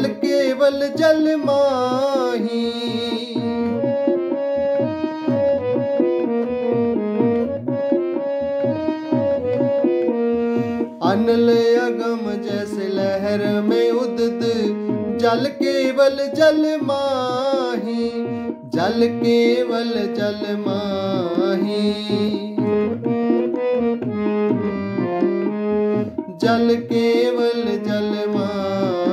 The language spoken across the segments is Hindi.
जल केवल जल माही। अनल अगम जैसे लहर में उदित जल केवल जल माही। जल केवल जल माही। जल केवल जल माही।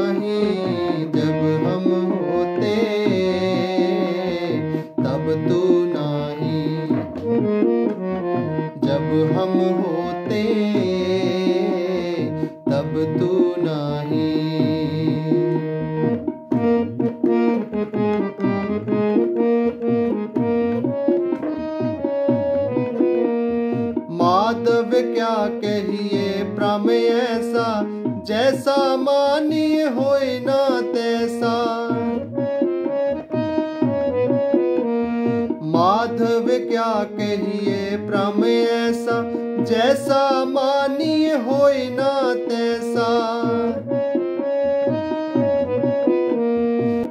जब हम होते तब तू नाही। जब हम होते तब तू नाही। माधव क्या कहिए प्रेम ऐसा, जैसा मानिए होए ना तैसा। माधव क्या कहिए प्रेम ऐसा, जैसा मानिए होए ना तैसा।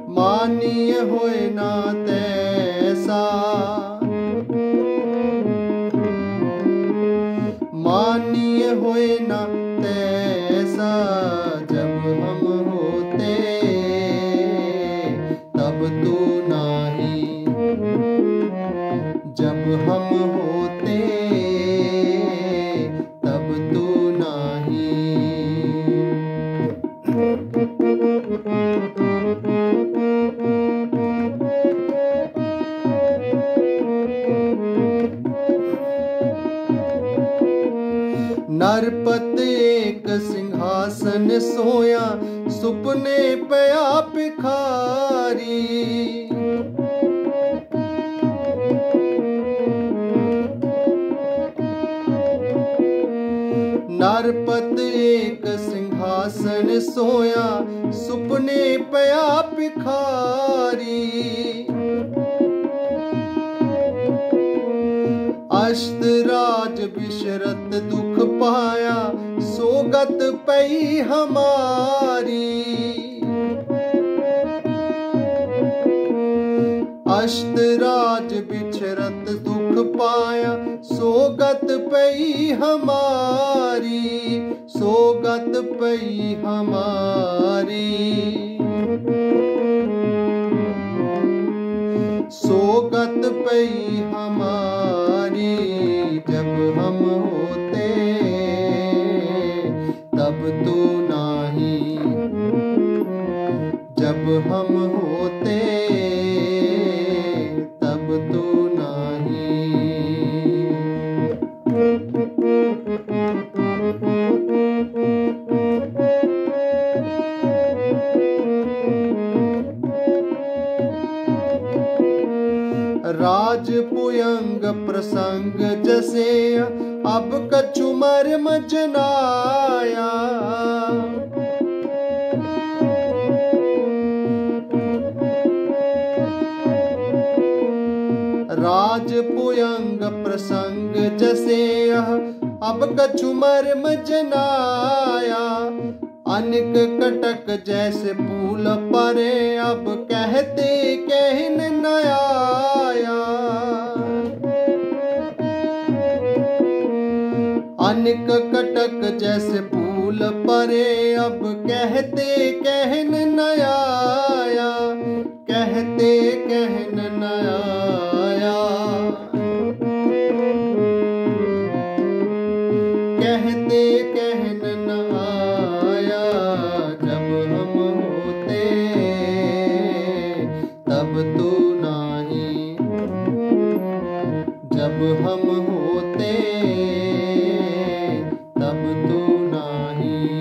मानिए होए ना तैसा। मानिए होए ना तैसा। जब हम होते तब तू नाही। जब हम होते तब तू नाही। नरपत एक सिंहासन सोया, सुपने पया भिखारी। नरपत एक सिंहासन सोया, सुपने पया भिखारी। अष्टराज विशरत दुख पाया, सोगत पई हमारी। अष्टराज विचरत दुख पाया, सोगत पई हमारी। सोगत पई हमारी। सोगत पई हमारी। जब हम होते तब तू नाही। जब हम होते तब तू नाही। राजपुयंग प्रसंग जसे, अब कछु मर्म जनाया। राजपुयंग प्रसंग जसे, अब कछु मर्म जनाया। अनिक कटक जैसे फूल परे, अब कहते कहन न आया। अनिक कटक जैसे फूल परे, अब कहते कहन न आया। कहते कहन न आया। कहते कहन न आया। जब हम होते तब तू नाही। जब हम होते तब तू नाही।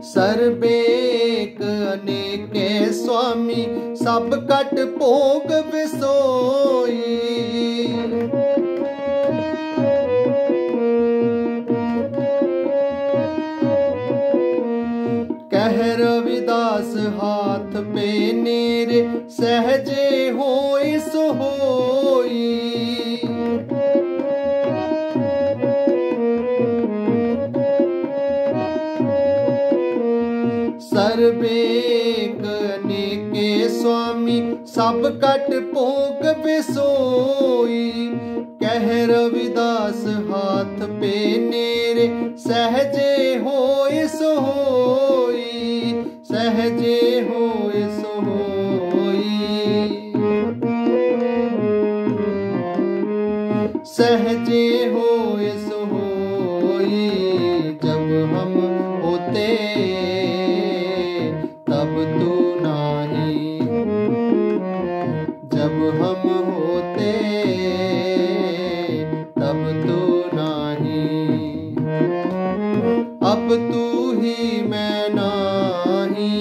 सर्वेक अनेके स्वामी, सब कट भोग विसोई। कह रविदास हाथ पे नेरे, सहजे होए होई। सर्वे गने के स्वामी सब कट भोग बिसोई। कह रविदास हाथ पे नेरे सहजे होए सोई। सहजे होए सोई। सहजे होए सोई। जब हम होते तब तू नाही। जब हम होते तब तू नाही। अब तू ही मैं नाही।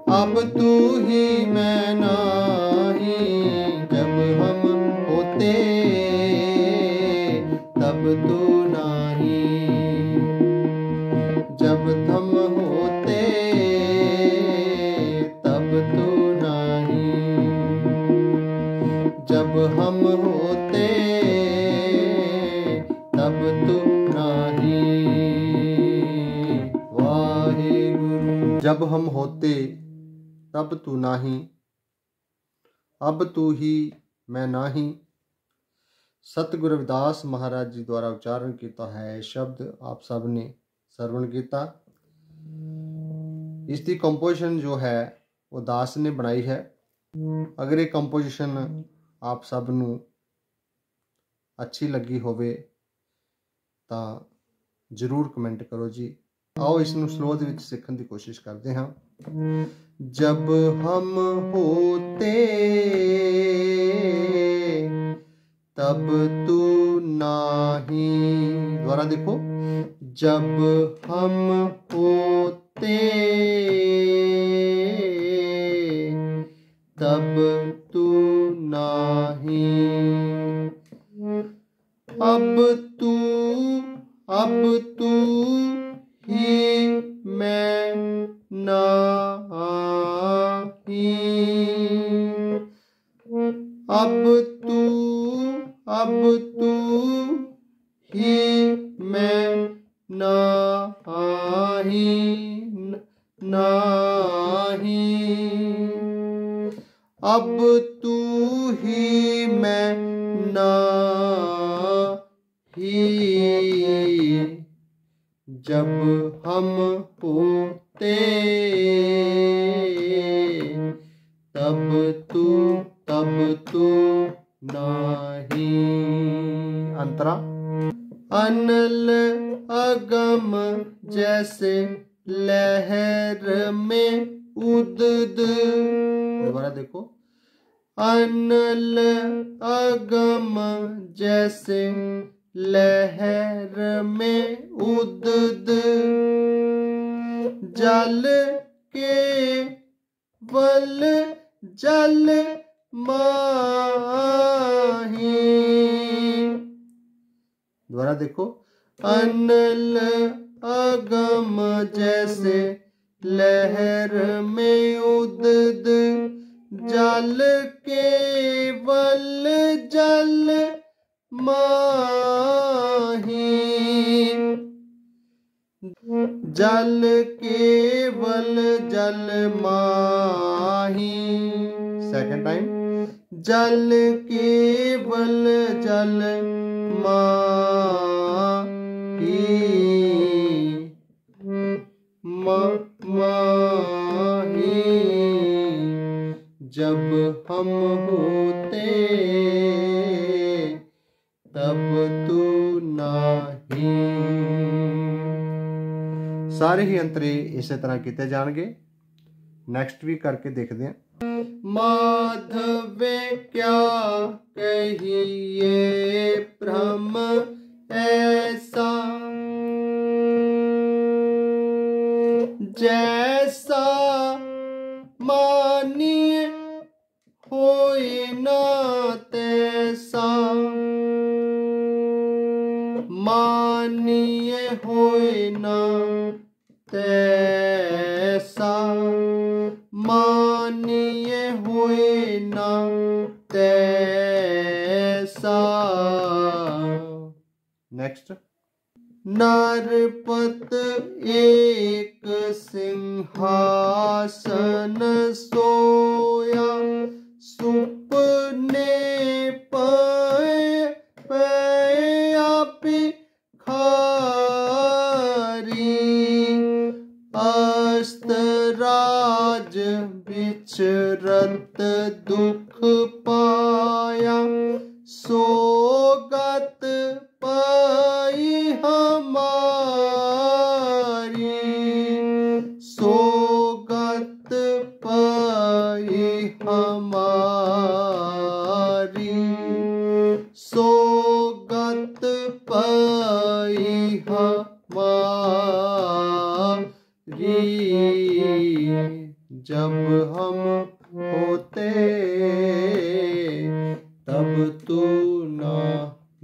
अब तू ही मैं नाही। जब हम होते तब तू नाही। जब हम होते तब तू नाही। जब हम होते तब तू नाही। वाहिगुरु। जब हम होते तब तू नाही। अब तू ही मैं नाही। सतगुरु रविदास महाराज जी द्वारा उच्चारण किया है शब्द आप सब ने सरवण किया। इसकी कंपोजिशन जो है वो दास ने बनाई है। अगर ये कंपोजिशन आप सब नू अच्छी लगी होवे तो जरूर कमेंट करो जी। आओ इसनू स्लो दे विच सीखण दी कोशिश करते हाँ। जब हम होते तब तू नाही। दोबारा देखो। जब हम होते तब तू नाही। अब तू ही मैं नाही। अब तू ही मैं नाही। नाही। अब तू ही मैं नाही। जब हम होते तब तू नाही। अंतरा। अनल अगम जैसे लहर में उदद। दोबारा देखो। अनल अगम जैसे लहर में उदद। जल के वल जल माही। दोबारा देखो। अनल अगम जैसे लहर में उदद। जल केवल जल माही। जल केवल जल माही। Second time. जल केवल जल माही। माही। जब हम होते तब तू नाही। सारे ही अंतरे इस तरह किए जाएंगे। नेक्स्ट वीक करके देखते हैं। माधवे क्या कहिए भ्रम ऐसा। जैसा मानिए होए ना तैसा। मानिए होए ना तैसा। मानिए हुए ना तैसा। नेक्स्ट। नरपत एक सिंहासन सोया, सुपने पया भिखारी। अस्तराज विचरत दुख पाया, सोगत पाई हमारी। सोगत पाई हमारी। सोगत पाई हमारी। जब हम होते तब तू ना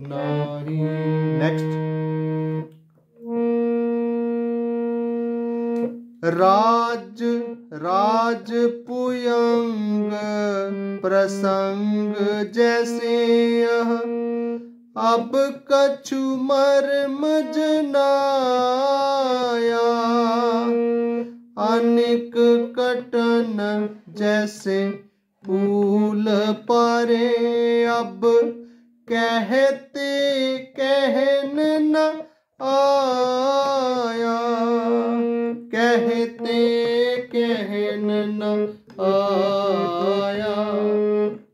नारी। नेक्स्ट। राजपुयंग प्रसंग जैसे यह, अब कछु मर्म जनाया। अनेक कटन जैसे फूल परे, अब कहते कहन न आया। कहते कहन न आया।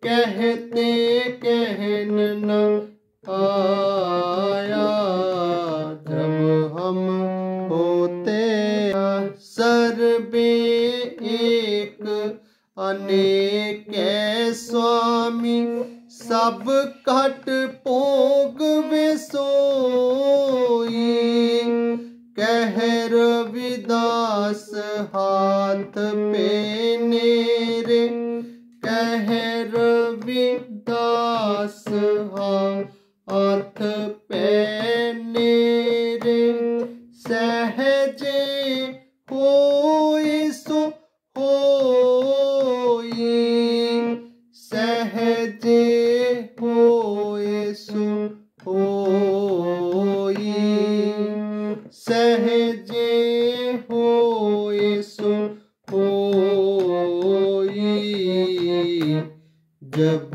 कहते कहन न आया। जब हम होते सर्वे एक अनेक स्वामी, सब घट भोग वे सोई। कह रविदास हाथ पे नेरे, कह रविदास हाथ पे नेरे। सहजे होए सो होई, सहजे होए सो होई। सहजे होए सो होई। जब